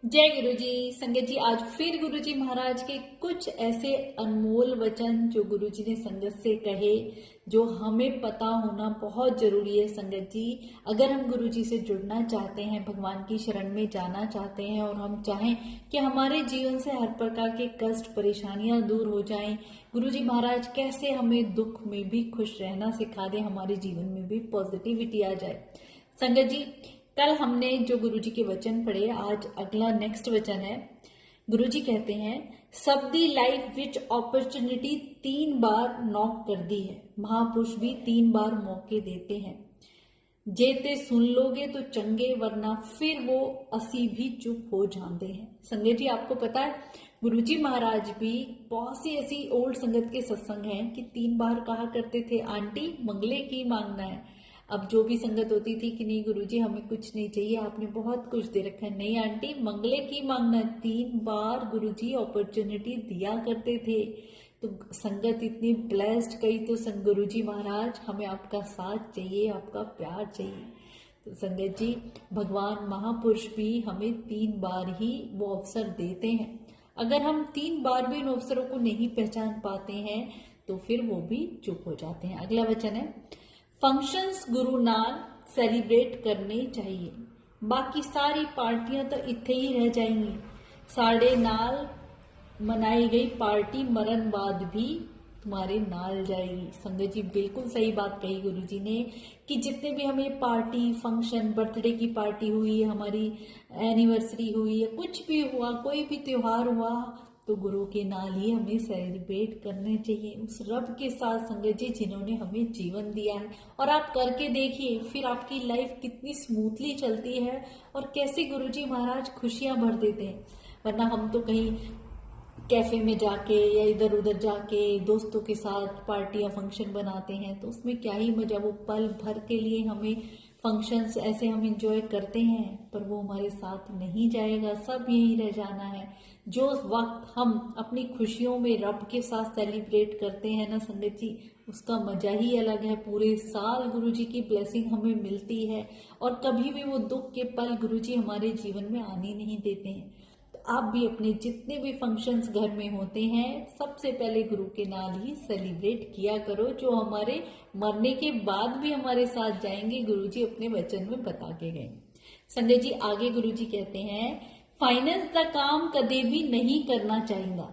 जय गुरु जी। संगत जी, आज फिर गुरु जी महाराज के कुछ ऐसे अनमोल वचन जो गुरु जी ने संगत से कहे, जो हमें पता होना बहुत जरूरी है। संगत जी, अगर हम गुरु जी से जुड़ना चाहते हैं, भगवान की शरण में जाना चाहते हैं और हम चाहें कि हमारे जीवन से हर प्रकार के कष्ट परेशानियां दूर हो जाएं, गुरु जी महाराज कैसे हमें दुख में भी खुश रहना सिखा दें, हमारे जीवन में भी पॉजिटिविटी आ जाए। संगत जी, कल हमने जो गुरुजी के वचन पढ़े, आज अगला नेक्स्ट वचन है। गुरुजी कहते हैं, सबदी लाइफ विच अपॉर्चुनिटी 3 बार नॉक कर दी है, महापुरुष भी 3 बार मौके देते हैं। जेते सुन लोगे तो चंगे, वरना फिर वो असी भी चुप हो जाते हैं। संगत जी, आपको पता है गुरुजी महाराज भी बहुत सी ऐसी ओल्ड संगत के सत्संग हैं कि 3 बार कहा करते थे, आंटी मंगले की मांगना है। अब जो भी संगत होती थी कि नहीं गुरुजी हमें कुछ नहीं चाहिए, आपने बहुत कुछ दे रखा है, नहीं आंटी मंगले की मांगना। 3 बार गुरुजी अपॉर्चुनिटी दिया करते थे। तो संगत इतनी ब्लेस्ड, कही तो गुरुजी महाराज हमें आपका साथ चाहिए, आपका प्यार चाहिए। तो संगत जी, भगवान महापुरुष भी हमें 3 बार ही वो अवसर देते हैं। अगर हम 3 बार भी उन अवसरों को नहीं पहचान पाते हैं तो फिर वो भी चुप हो जाते हैं। अगला वचन है, फंक्शंस गुरु नाल सेलिब्रेट करने चाहिए, बाकी सारी पार्टियां तो इत्थे ही रह जाएंगी। साढ़े नाल मनाई गई पार्टी मरण बाद भी तुम्हारे नाल जाएगी। संगत जी, बिल्कुल सही बात कही गुरु जी ने कि जितने भी हमें पार्टी फंक्शन, बर्थडे की पार्टी हुई, हमारी एनिवर्सरी हुई या कुछ भी हुआ, कोई भी त्योहार हुआ, तो गुरु के नाल ही हमें सेलिब्रेट करने चाहिए उस रब के साथ। संगत जी, जिन्होंने हमें जीवन दिया है, और आप करके देखिए फिर आपकी लाइफ कितनी स्मूथली चलती है और कैसे गुरु जी महाराज खुशियां भर देते हैं। वरना हम तो कहीं कैफे में जाके या इधर उधर जाके दोस्तों के साथ पार्टियां फंक्शन बनाते हैं, तो उसमें क्या ही मजा। वो पल भर के लिए हमें फंक्शंस ऐसे हम इंजॉय करते हैं, पर वो हमारे साथ नहीं जाएगा, सब यहीं रह जाना है। जो वक्त हम अपनी खुशियों में रब के साथ सेलिब्रेट करते हैं ना संगत जी, उसका मजा ही अलग है। पूरे साल गुरु जी की ब्लेसिंग हमें मिलती है और कभी भी वो दुख के पल गुरु जी हमारे जीवन में आने नहीं देते हैं। आप भी अपने जितने भी फंक्शंस घर में होते हैं, सबसे पहले गुरु के नाल ही सेलिब्रेट किया करो, जो हमारे मरने के बाद भी हमारे साथ जाएंगे, गुरु जी अपने वचन में बता के गए। संजय जी, आगे गुरु जी कहते हैं, फाइनेंस का काम कदे भी नहीं करना चाहिए,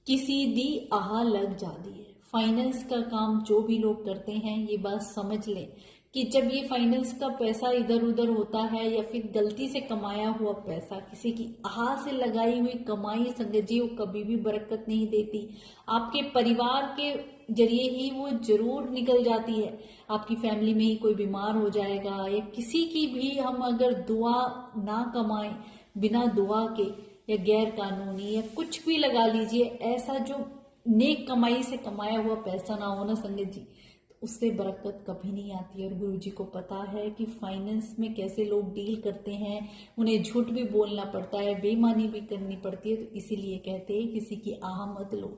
किसी दी आह लग जाती है। फाइनेंस का काम जो भी लोग करते हैं, ये बात समझ लें कि जब ये फाइनेंस का पैसा इधर उधर होता है या फिर गलती से कमाया हुआ पैसा, किसी की आह से लगाई हुई कमाई, संगत जी, वो कभी भी बरकत नहीं देती। आपके परिवार के जरिए ही वो जरूर निकल जाती है। आपकी फैमिली में ही कोई बीमार हो जाएगा या किसी की भी हम अगर दुआ ना कमाएं, बिना दुआ के या गैर कानूनी या कुछ भी लगा लीजिए, ऐसा जो नेक कमाई से कमाया हुआ पैसा ना हो ना संगत जी, तो उससे बरकत कभी नहीं आती। और गुरु जी को पता है कि फाइनेंस में कैसे लोग डील करते हैं, उन्हें झूठ भी बोलना पड़ता है, बेईमानी भी करनी पड़ती है। तो इसीलिए कहते हैं किसी की आह मत लो,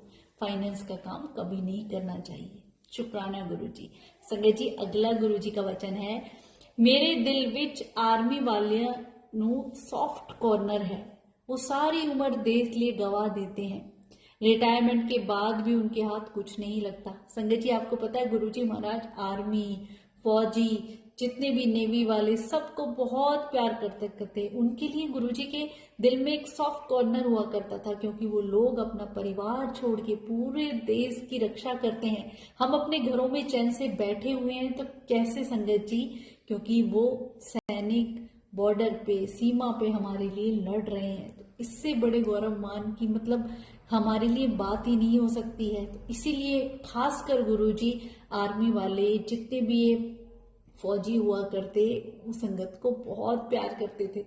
फाइनेंस का काम कभी नहीं करना चाहिए। शुक्राना गुरु जी। संगत जी, अगला गुरु जी का वचन है, मेरे दिल विच आर्मी वालियां नू सॉफ्ट कॉर्नर है, वो सारी उम्र देश लिए गवा देते हैं, रिटायरमेंट के बाद भी उनके हाथ कुछ नहीं लगता। संगत जी, आपको पता है गुरुजी महाराज आर्मी, फौजी, जितने भी नेवी वाले, सबको बहुत प्यार करते उनके लिए गुरुजी के दिल में एक सॉफ्ट कॉर्नर हुआ करता था, क्योंकि वो लोग अपना परिवार छोड़ के पूरे देश की रक्षा करते हैं। हम अपने घरों में चैन से बैठे हुए हैं तो कैसे संगत जी, क्योंकि वो सैनिक बॉर्डर पे, सीमा पे हमारे लिए लड़ रहे हैं। तो इससे बड़े गौरव मान की मतलब हमारे लिए बात ही नहीं हो सकती है। तो इसीलिए खासकर गुरुजी आर्मी वाले, जितने भी ये फौजी हुआ करते, वो संगत को बहुत प्यार करते थे,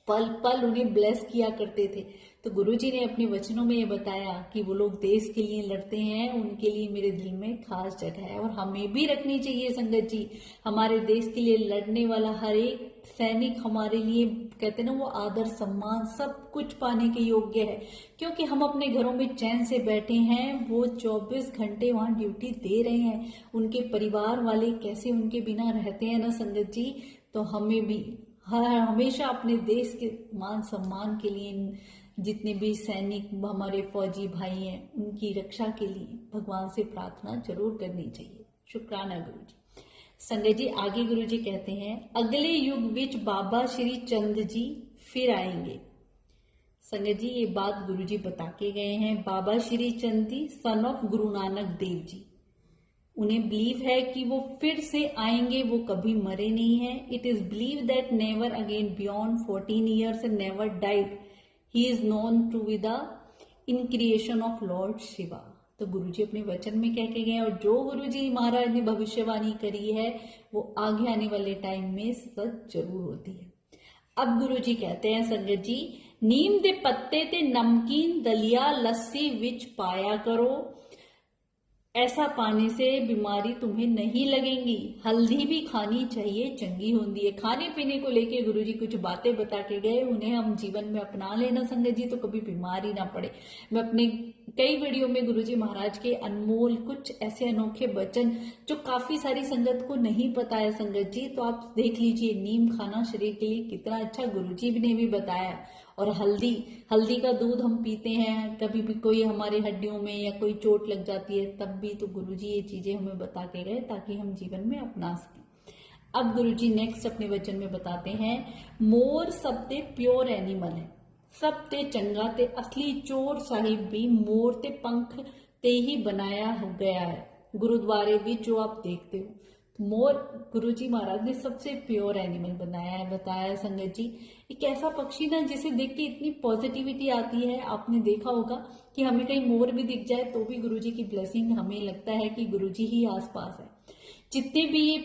पल पल उन्हें ब्लेस किया करते थे। तो गुरुजी ने अपने वचनों में ये बताया कि वो लोग देश के लिए लड़ते हैं, उनके लिए मेरे दिल में खास जगह है और हमें भी रखनी चाहिए। संगत जी, हमारे देश के लिए लड़ने वाला हर एक सैनिक हमारे लिए, कहते ना, वो आदर सम्मान सब कुछ पाने के योग्य है, क्योंकि हम अपने घरों में चैन से बैठे हैं, वो 24 घंटे वहां ड्यूटी दे रहे हैं। उनके परिवार वाले कैसे उनके बिना रहते हैं ना संगत जी, तो हमें भी हमेशा अपने देश के मान सम्मान के लिए, जितने भी सैनिक हमारे फौजी भाई हैं उनकी रक्षा के लिए भगवान से प्रार्थना जरूर करनी चाहिए। शुक्राना गुरु जी। संगत जी आगे गुरु जी कहते हैं, अगले युग विच बाबा श्री चंद जी फिर आएंगे। संगत जी ये बात गुरु जी बता के गए हैं। बाबा श्री चंद जी सन ऑफ गुरु नानक देव जी, उन्हें बिलीव है कि वो फिर से आएंगे, वो कभी मरे नहीं हैं। It is believe that never again beyond 14 years and never died he is known to with the in creation of lord Shiva. तो गुरुजी अपने वचन में कह के गए और जो गुरुजी महाराज ने भविष्यवाणी करी है वो आगे आने वाले टाइम में सच जरूर होती है। अब गुरुजी कहते हैं संगत जी, नीम दे पत्ते ते नमकीन दलिया लस्सी विच पाया करो, ऐसा पाने से बीमारी तुम्हें नहीं लगेंगी। हल्दी भी खानी चाहिए, चंगी होती है। खाने पीने को लेके गुरुजी कुछ बातें बता के गए, उन्हें हम जीवन में अपना लेना संगत जी, तो कभी बीमारी ना पड़े। मैं अपने कई वीडियो में गुरुजी महाराज के अनमोल कुछ ऐसे अनोखे वचन जो काफी सारी संगत को नहीं पता है संगत जी, तो आप देख लीजिए। नीम खाना शरीर के लिए कितना अच्छा गुरुजी ने भी बताया। और हल्दी का दूध हम पीते हैं, कभी भी कोई हमारे हड्डियों में या कोई चोट लग जाती है तब भी, तो गुरुजी ये चीजें हमें बता के गए ताकि हम जीवन में अपना सकें। अब गुरुजी नेक्स्ट अपने वचन में बताते हैं, मोर सब ते प्योर एनिमल है, सब ते चंगा ते असली चोर साहिब भी मोर ते पंख ते ही बनाया हो गया है। गुरुद्वारे भी जो आप देखते हो, मोर गुरुजी महाराज ने सबसे प्योर एनिमल बनाया है, बताया संगत जी। एक ऐसा पक्षी ना जिसे देख के इतनी पॉजिटिविटी आती है। आपने देखा होगा कि हमें कहीं मोर भी दिख जाए तो भी गुरुजी की ब्लेसिंग, हमें लगता है कि गुरुजी ही आसपास है। जितने भी ये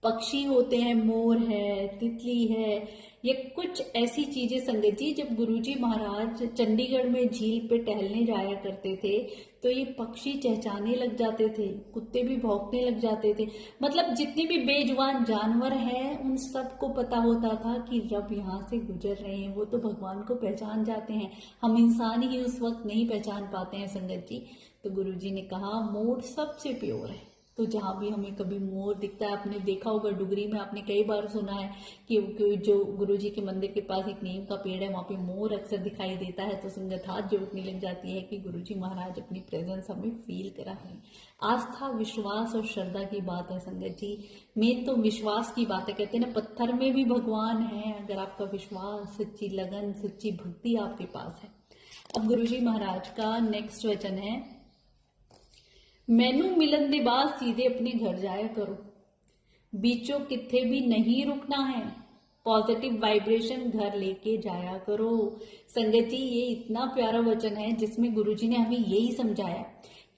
पक्षी होते हैं, मोर है, तितली है, ये कुछ ऐसी चीजें संगत जी, जब गुरुजी महाराज चंडीगढ़ में झील पे टहलने जाया करते थे तो ये पक्षी चहचहाने लग जाते थे, कुत्ते भी भौंकने लग जाते थे। मतलब जितने भी बेजुबान जानवर हैं उन सबको पता होता था कि रब यहाँ से गुजर रहे हैं, वो तो भगवान को पहचान जाते हैं। हम इंसान ही उस वक्त नहीं पहचान पाते हैं संगत जी। तो गुरुजी ने कहा मोर सबसे प्योर है। तो जहां भी हमें कभी मोर दिखता है, आपने देखा होगा डुगरी में, आपने कई बार सुना है कि जो गुरुजी के मंदिर के पास एक नीम का पेड़ है, वहां पे मोर अक्सर दिखाई देता है। तो संगत हाथ जोड़ने लग जाती है कि गुरुजी महाराज अपनी प्रेजेंस हमें फील करा है। आस्था, विश्वास और श्रद्धा की बात है संगत जी। मेन तो विश्वास की बात है। कहते हैं ना, पत्थर में भी भगवान है। अगर आपका विश्वास, सच्ची लगन, सच्ची भक्ति आपके पास है। अब गुरुजी महाराज का नेक्स्ट वचन है, मैनू मिलन दे बाद सीधे अपने घर जाया करो, बीचों किथे भी नहीं रुकना है, पॉजिटिव वाइब्रेशन घर लेके जाया करो। संगत जी ये इतना प्यारा वचन है जिसमें गुरुजी ने हमें यही समझाया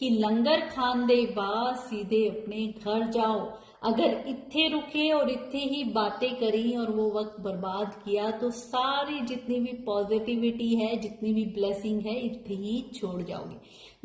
कि लंगर खान दे बाद सीधे अपने घर जाओ। अगर इत्थे रुके और इत्थे ही बातें करी और वो वक्त बर्बाद किया तो सारी जितनी भी पॉजिटिविटी है, जितनी भी ब्लेसिंग है, इत्थे ही छोड़ जाओगे।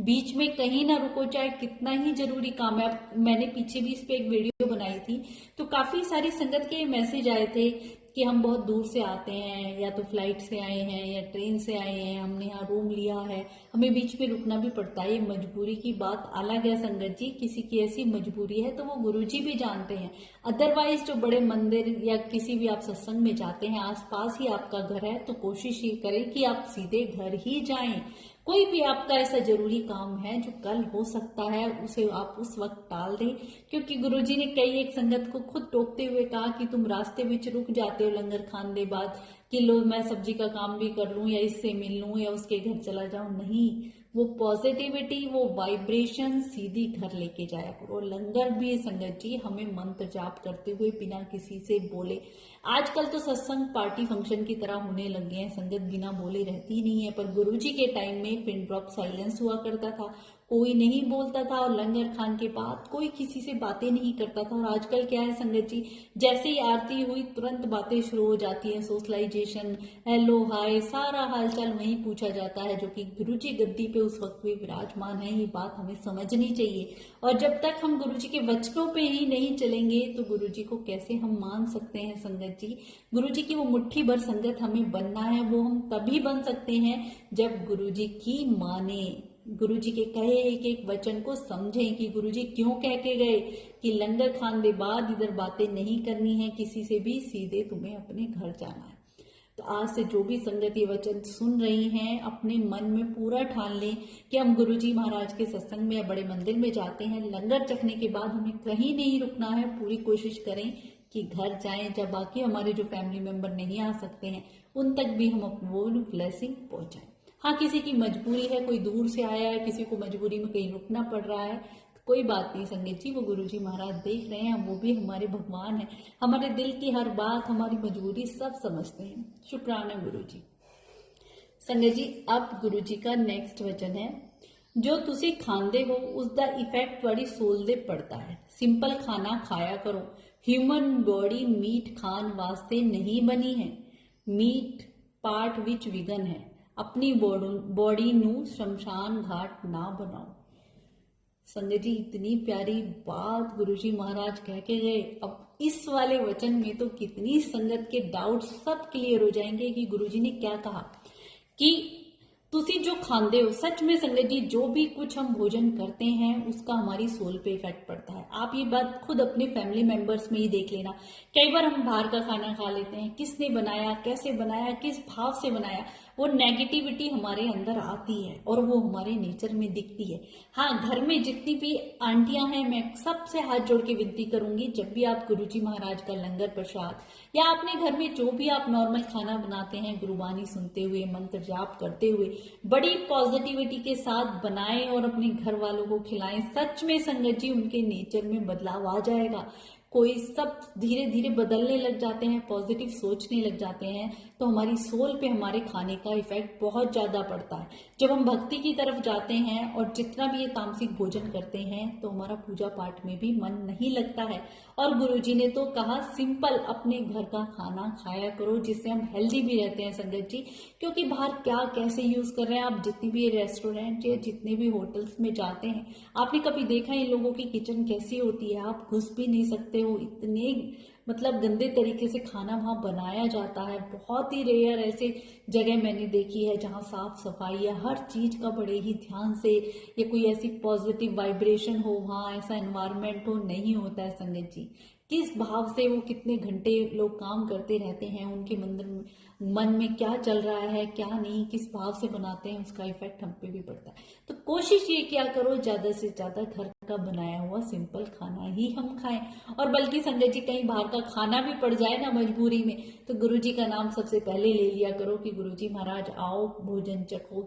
बीच में कहीं ना रुको, चाहे कितना ही जरूरी काम है। मैंने पीछे भी इस पे एक वीडियो बनाई थी, तो काफी सारी संगत के मैसेज आए थे कि हम बहुत दूर से आते हैं, या तो फ्लाइट से आए हैं या ट्रेन से आए हैं, हमने यहाँ रूम लिया है, हमें बीच में रुकना भी पड़ता है। ये मजबूरी की बात अलग है संगत जी, किसी की ऐसी मजबूरी है तो वो गुरुजी भी जानते हैं। अदरवाइज जो बड़े मंदिर या किसी भी आप सत्संग में जाते हैं, आसपास ही आपका घर है, तो कोशिश ये करें कि आप सीधे घर ही जाएं। कोई भी आपका ऐसा जरूरी काम है जो कल हो सकता है, उसे आप उस वक्त टाल दें। क्योंकि गुरुजी ने कई एक संगत को खुद टोकते हुए कहा कि तुम रास्ते में रुक जाते हो लंगर खाने के बाद कि लो मैं सब्जी का काम भी कर लूं या इससे मिल लूं या उसके घर चला जाऊं। नहीं, वो पॉजिटिविटी, वो वाइब्रेशन सीधी घर लेके जाया करो। लंगर भी संगत जी हमें मंत्र जाप करते हुए बिना किसी से बोले, आजकल तो सत्संग पार्टी फंक्शन की तरह होने लग गए हैं, संगत बिना बोले रहती नहीं है। पर गुरुजी के टाइम में पिन ड्रॉप साइलेंस हुआ करता था, कोई नहीं बोलता था और लंगर खान के बाद कोई किसी से बातें नहीं करता था। और आजकल क्या है संगत जी, जैसे ही आरती हुई तुरंत बातें शुरू हो जाती हैं, सोशलाइजेशन, हेलो हाय, सारा हालचाल वहीं पूछा जाता है, जो कि गुरुजी गद्दी पे उस वक्त भी विराजमान है। ये बात हमें समझनी चाहिए। और जब तक हम गुरुजी के वचनों पे ही नहीं चलेंगे तो गुरुजी को कैसे हम मान सकते हैं संगत जी। गुरुजी की वो मुट्ठी भर संगत हमें बनना है, वो हम तभी बन सकते हैं जब गुरुजी की माने। गुरुजी के कहे एक एक वचन को समझें कि गुरुजी क्यों कह के गए कि लंगर खाने के बाद इधर बातें नहीं करनी है किसी से भी, सीधे तुम्हें अपने घर जाना है। तो आज से जो भी संगत ये वचन सुन रही हैं, अपने मन में पूरा ठान लें कि हम गुरुजी महाराज के सत्संग में या बड़े मंदिर में जाते हैं, लंगर चखने के बाद हमें कहीं नहीं रुकना है। पूरी कोशिश करें कि घर जाएं, जब बाकी हमारे जो फैमिली मेंबर नहीं आ सकते हैं उन तक भी हम अपनी वो ब्लेसिंग पहुंचाएं। हाँ, किसी की मजबूरी है, कोई दूर से आया है, किसी को मजबूरी में कहीं रुकना पड़ रहा है, कोई बात नहीं संगत जी, वो गुरुजी महाराज देख रहे हैं, वो भी हमारे भगवान हैं, हमारे दिल की हर बात, हमारी मजबूरी सब समझते हैं। शुक्राना गुरुजी। संगत जी, अब गुरुजी का नेक्स्ट वचन है, जो तुसी खांदे हो उसका इफेक्ट ਤੁਹਾਡੀ सोल दे पड़ता है। सिंपल खाना खाया करो। ह्यूमन बॉडी मीट खान वास्ते नहीं बनी है। मीट पार्ट विच विगन है। अपनी बॉडी नू शमशान घाट ना बनाओ। संगत जी, इतनी प्यारी बात गुरुजी महाराज कह के गए। अब इस वाले वचन में तो कितनी संगत के डाउट सब क्लियर हो जाएंगे कि गुरुजी ने क्या कहा कि तुसी जो खांदे हो, सच में संगत जी जो भी कुछ हम भोजन करते हैं उसका हमारी सोल पे इफेक्ट पड़ता है। आप ये बात खुद अपने फैमिली मेंबर्स में ही देख लेना। कई बार हम बाहर का खाना खा लेते हैं, किसने बनाया, कैसे बनाया, किस भाव से बनाया, वो नेगेटिविटी हमारे अंदर आती है और वो हमारे नेचर में दिखती है। हाँ, घर में जितनी भी आंटियां हैं, मैं सबसे हाथ जोड़ के विनती करूंगी, जब भी आप गुरुजी महाराज का लंगर प्रसाद या अपने घर में जो भी आप नॉर्मल खाना बनाते हैं, गुरुबानी सुनते हुए, मंत्र जाप करते हुए, बड़ी पॉजिटिविटी के साथ बनाएं और अपने घर वालों को खिलाएं। सच में संगत जी उनके नेचर में बदलाव आ जाएगा। कोई सब धीरे धीरे बदलने लग जाते हैं, पॉजिटिव सोचने लग जाते हैं, तो हमारी सोल पे हमारे खाने का इफेक्ट बहुत ज्यादा पड़ता है। जब हम भक्ति की तरफ जाते हैं और जितना भी ये तामसिक भोजन करते हैं तो हमारा पूजा पाठ में भी मन नहीं लगता है। और गुरुजी ने तो कहा सिंपल अपने घर का खाना खाया करो, जिससे हम हेल्दी भी रहते हैं संगत जी। क्योंकि बाहर क्या कैसे यूज कर रहे हैं, आप जितनी भी रेस्टोरेंट या जितने भी होटल्स में जाते हैं, आपने कभी देखा इन लोगों की किचन कैसी होती है? आप घुस भी नहीं सकते हो, इतने मतलब गंदे तरीके से खाना वहां बनाया जाता है। बहुत ही रेयर ऐसे जगह मैंने देखी है जहां साफ सफाई या हर चीज का बड़े ही ध्यान से, या कोई ऐसी पॉजिटिव वाइब्रेशन हो, वहां ऐसा एनवायरनमेंट हो, नहीं होता है संगत जी। किस भाव से वो कितने घंटे लोग काम करते रहते हैं, उनके मन में क्या चल रहा है, क्या नहीं, किस भाव से बनाते हैं, उसका इफेक्ट हम पे भी पड़ता है। तो कोशिश ये क्या करो, ज्यादा से ज्यादा घर का बनाया हुआ सिंपल खाना ही हम खाएं। और बल्कि संगत जी कहीं बाहर का खाना भी पड़ जाए ना मजबूरी में, तो गुरुजी का नाम सबसे पहले ले लिया करो कि गुरुजी महाराज आओ, भोजन चखो,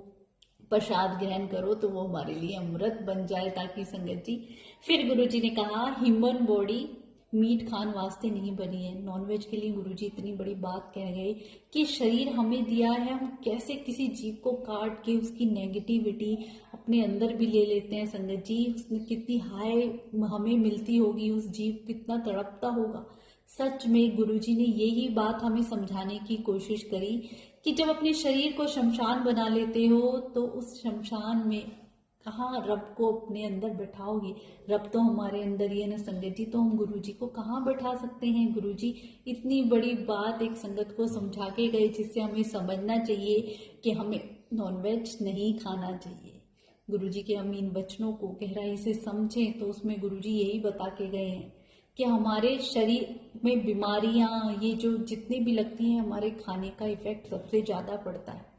प्रसाद ग्रहण करो, तो वो हमारे लिए अमृत बन जाए। ताकि संगत जी फिर गुरुजी ने कहा ह्यूमन बॉडी मीट खान वास्ते नहीं बनी है। नॉनवेज के लिए गुरुजी इतनी बड़ी बात कह गए कि शरीर हमें दिया है, हम कैसे किसी जीव को काट के उसकी नेगेटिविटी अपने अंदर भी ले लेते हैं संगत जी। उसने कितनी हाय हमें मिलती होगी, उस जीव कितना तड़पता होगा। सच में गुरुजी ने यही बात हमें समझाने की कोशिश करी कि जब अपने शरीर को शमशान बना लेते हो तो उस शमशान में कहाँ रब को अपने अंदर बैठाओगे? रब तो हमारे अंदर ही है ना संगत जी, तो हम गुरुजी को कहाँ बैठा सकते हैं? गुरुजी इतनी बड़ी बात एक संगत को समझा के गए, जिससे हमें समझना चाहिए कि हमें नॉनवेज नहीं खाना चाहिए। गुरुजी के हम इन वचनों को गहराई से समझें तो उसमें गुरुजी यही बता के गए हैं कि हमारे शरीर में बीमारियां ये जो जितनी भी लगती हैं, हमारे खाने का इफेक्ट सबसे ज्यादा पड़ता है।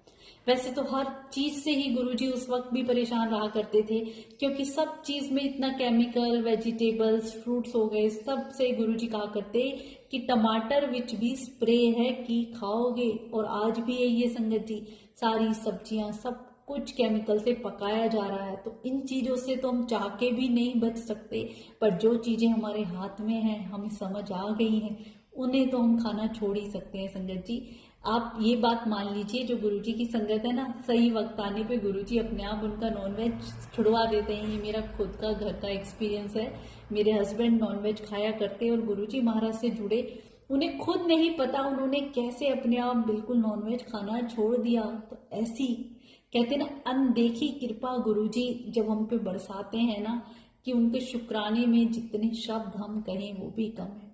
वैसे तो हर चीज से ही गुरुजी उस वक्त भी परेशान रहा करते थे, क्योंकि सब चीज में इतना केमिकल, वेजिटेबल्स, फ्रूट्स हो गए, सब से गुरुजी कहा करते कि टमाटर विच भी स्प्रे है कि खाओगे। और आज भी है ये संगत जी, सारी सब्जियां सब कुछ केमिकल से पकाया जा रहा है। तो इन चीजों से तो हम चाह के भी नहीं बच सकते, पर जो चीजें हमारे हाथ में हैं, हमें समझ आ गई हैं, उन्हें तो हम खाना छोड़ ही सकते हैं संगत जी। आप ये बात मान लीजिए, जो गुरुजी की संगत है ना, सही वक्त आने पे गुरुजी अपने आप उनका नॉनवेज छुड़वा देते हैं। ये मेरा खुद का घर का एक्सपीरियंस है। मेरे हस्बैंड नॉनवेज खाया करते और गुरुजी महाराज से जुड़े, उन्हें खुद नहीं पता उन्होंने कैसे अपने आप बिल्कुल नॉनवेज खाना छोड़ दिया। तो ऐसी कहते ना अनदेखी कृपा गुरुजी जब हम पे बरसाते हैं ना, कि उनके शुक्राने में जितने शब्द हम कहें वो भी कम है।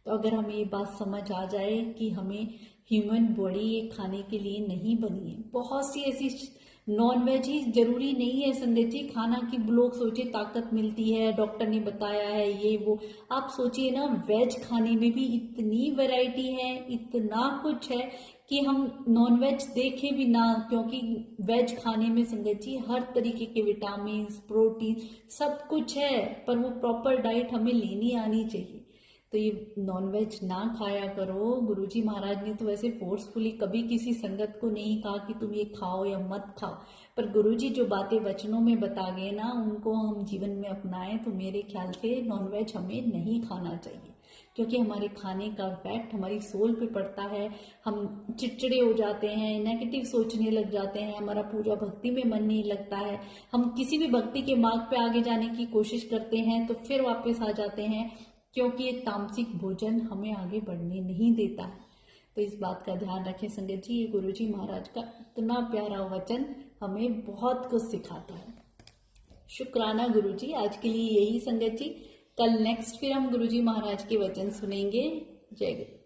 तो अगर हमें ये बात समझ आ जाए कि हमें ह्यूमन बॉडी ये खाने के लिए नहीं बनी है, बहुत सी ऐसी नॉन वेज ही जरूरी नहीं है संगत जी खाना की। लोग सोचे ताकत मिलती है, डॉक्टर ने बताया है ये वो। आप सोचिए ना, वेज खाने में भी इतनी वैरायटी है, इतना कुछ है कि हम नॉन वेज देखें भी ना, क्योंकि वेज खाने में संगत जी हर तरीके के विटामिन, प्रोटीन सब कुछ है। पर वो प्रॉपर डाइट हमें लेनी आनी चाहिए। तो ये नॉनवेज ना खाया करो। गुरुजी महाराज ने तो वैसे फोर्सफुली कभी किसी संगत को नहीं कहा कि तुम ये खाओ या मत खाओ, पर गुरुजी जो बातें वचनों में बता गए ना, उनको हम जीवन में अपनाएं तो मेरे ख्याल से नॉनवेज हमें नहीं खाना चाहिए, क्योंकि हमारे खाने का इफेक्ट हमारी सोल पे पड़ता है। हम चिड़चिड़े हो जाते हैं, नेगेटिव सोचने लग जाते हैं, हमारा पूजा भक्ति में मन नहीं लगता है। हम किसी भी भक्ति के मार्ग पे आगे जाने की कोशिश करते हैं तो फिर वापस आ जाते हैं, क्योंकि ये तामसिक भोजन हमें आगे बढ़ने नहीं देता है। तो इस बात का ध्यान रखें संगत जी। ये गुरुजी महाराज का इतना प्यारा वचन हमें बहुत कुछ सिखाता है। शुक्राना गुरुजी। आज के लिए यही संगत जी। कल नेक्स्ट फिर हम गुरुजी महाराज के वचन सुनेंगे। जय गुरु।